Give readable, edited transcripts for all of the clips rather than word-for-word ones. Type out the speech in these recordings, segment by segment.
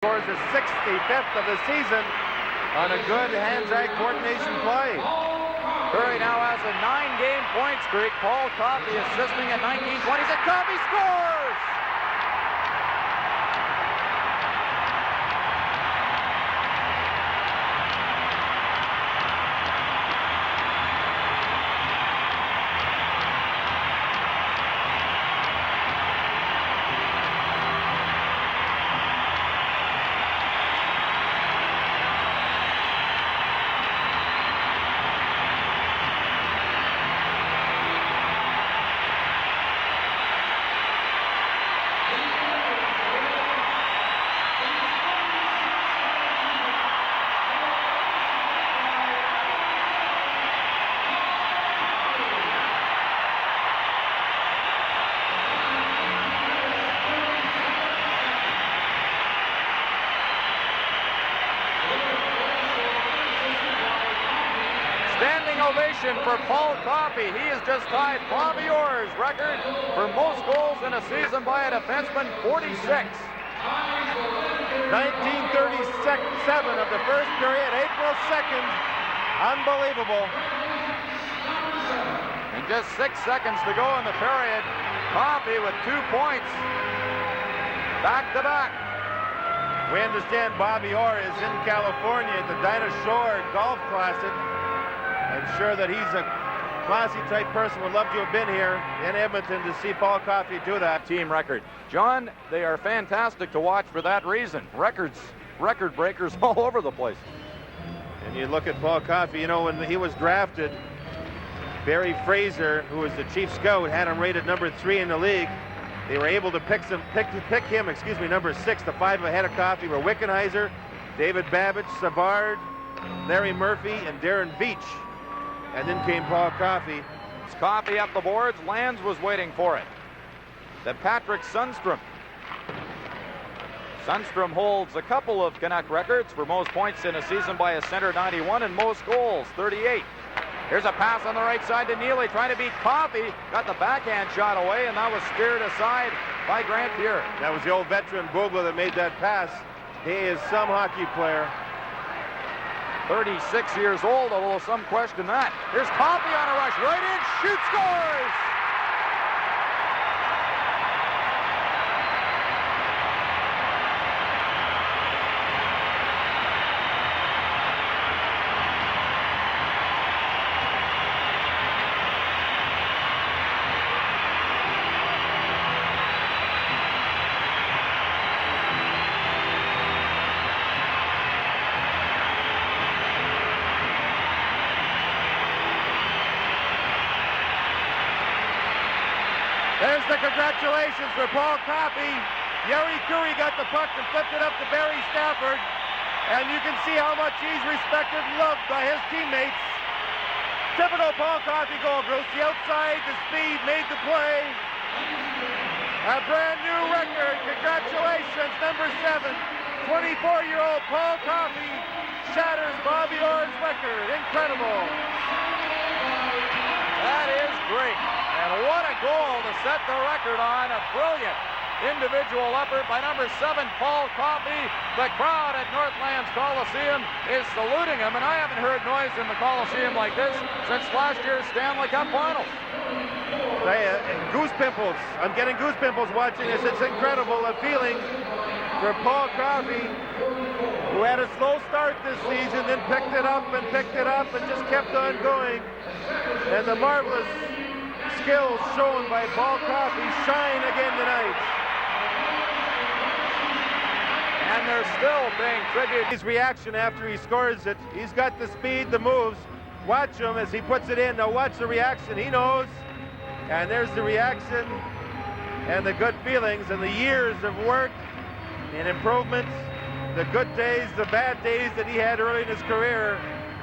Scores his 65th of the season on a good hands-eye coordination play. Curry now has a 9-game point streak. Paul Coffey assisting at 19-20s, and Coffey scores! Standing ovation for Paul Coffey. He has just tied Bobby Orr's record for most goals in a season by a defenseman, 46. 1937 of the first period, April 2nd. Unbelievable. And just 6 seconds to go in the period. Coffey with 2 points. Back to back. We understand Bobby Orr is in California at the Dinah Shore Golf Classic. I'm sure that he's a classy type person, would love to have been here in Edmonton to see Paul Coffey do that. Team record. John, they are fantastic to watch for that reason. Record breakers all over the place. And you look at Paul Coffey, you know, when he was drafted, Barry Fraser, who was the chief scout, had him rated number 3 in the league. They were able to pick him, number 6. The 5 ahead of Coffey were Wickenheiser, David Babbage, Savard, Larry Murphy, and Darren Veach. And then came Paul Coffey. It's Coffey up the boards. Lands was waiting for it. Then Patrick Sundstrom. Sundstrom holds a couple of Canuck records for most points in a season by a center, 91, and most goals, 38. Here's a pass on the right side to Neely, trying to beat Coffey. Got the backhand shot away, and that was steered aside by Grant Pierre. That was the old veteran Bogla that made that pass. He is some hockey player. 36 years old, although some question that. Here's Coffey on a rush, right in, shoot, scores! There's the congratulations for Paul Coffey. Yeri Curry got the puck and flipped it up to Barry Stafford. And you can see how much he's respected and loved by his teammates. Typical Paul Coffey goal, Bruce. The outside, the speed, made the play. A brand new record. Congratulations, number 7. 24-year-old Paul Coffey shatters Bobby Orr's record. Incredible. That is great. And what a goal to set the record on. A brilliant individual effort by number 7, Paul Coffey. The crowd at Northlands Coliseum is saluting him, and I haven't heard noise in the Coliseum like this since last year's Stanley Cup Finals. Goose pimples. I'm getting goose pimples watching this. It's incredible, a feeling for Paul Coffey, who had a slow start this season, then picked it up and just kept on going. And the marvelous skills shown by Paul Coffey shine again tonight. And they're still paying tribute. His reaction after he scores it, he's got the speed, the moves. Watch him as he puts it in. Now watch the reaction. He knows. And there's the reaction and the good feelings and the years of work and improvements, the good days, the bad days that he had early in his career,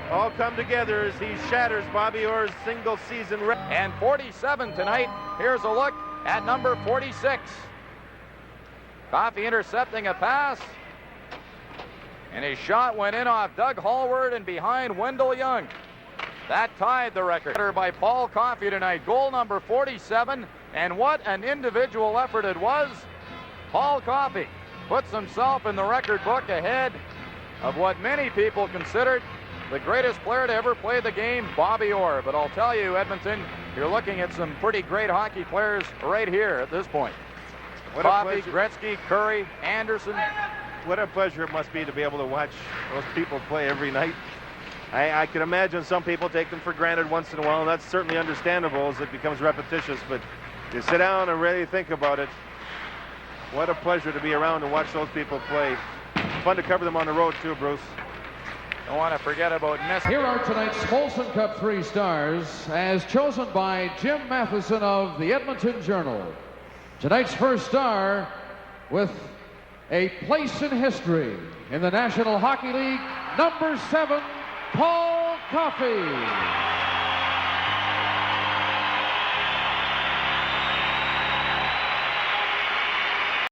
all come together as he shatters Bobby Orr's single-season record. And 47 tonight. Here's a look at number 46. Coffey intercepting a pass. And his shot went in off Doug Hallward and behind Wendell Young. That tied the record by Paul Coffey tonight. Goal number 47. And what an individual effort it was. Paul Coffey puts himself in the record book ahead of what many people considered the greatest player to ever play the game, Bobby Orr. But I'll tell you, Edmonton, you're looking at some pretty great hockey players right here at this point. Coffey, Gretzky, Curry, Anderson. What a pleasure it must be to be able to watch those people play every night. I can imagine some people take them for granted once in a while, and that's certainly understandable as it becomes repetitious, but you sit down and really think about it. What a pleasure to be around and watch those people play. Fun to cover them on the road too, Bruce. Don't want to forget about Ness. Here are tonight's Molson Cup 3 stars as chosen by Jim Matheson of the Edmonton Journal. Tonight's first star with a place in history in the National Hockey League, number 7, Paul Coffey.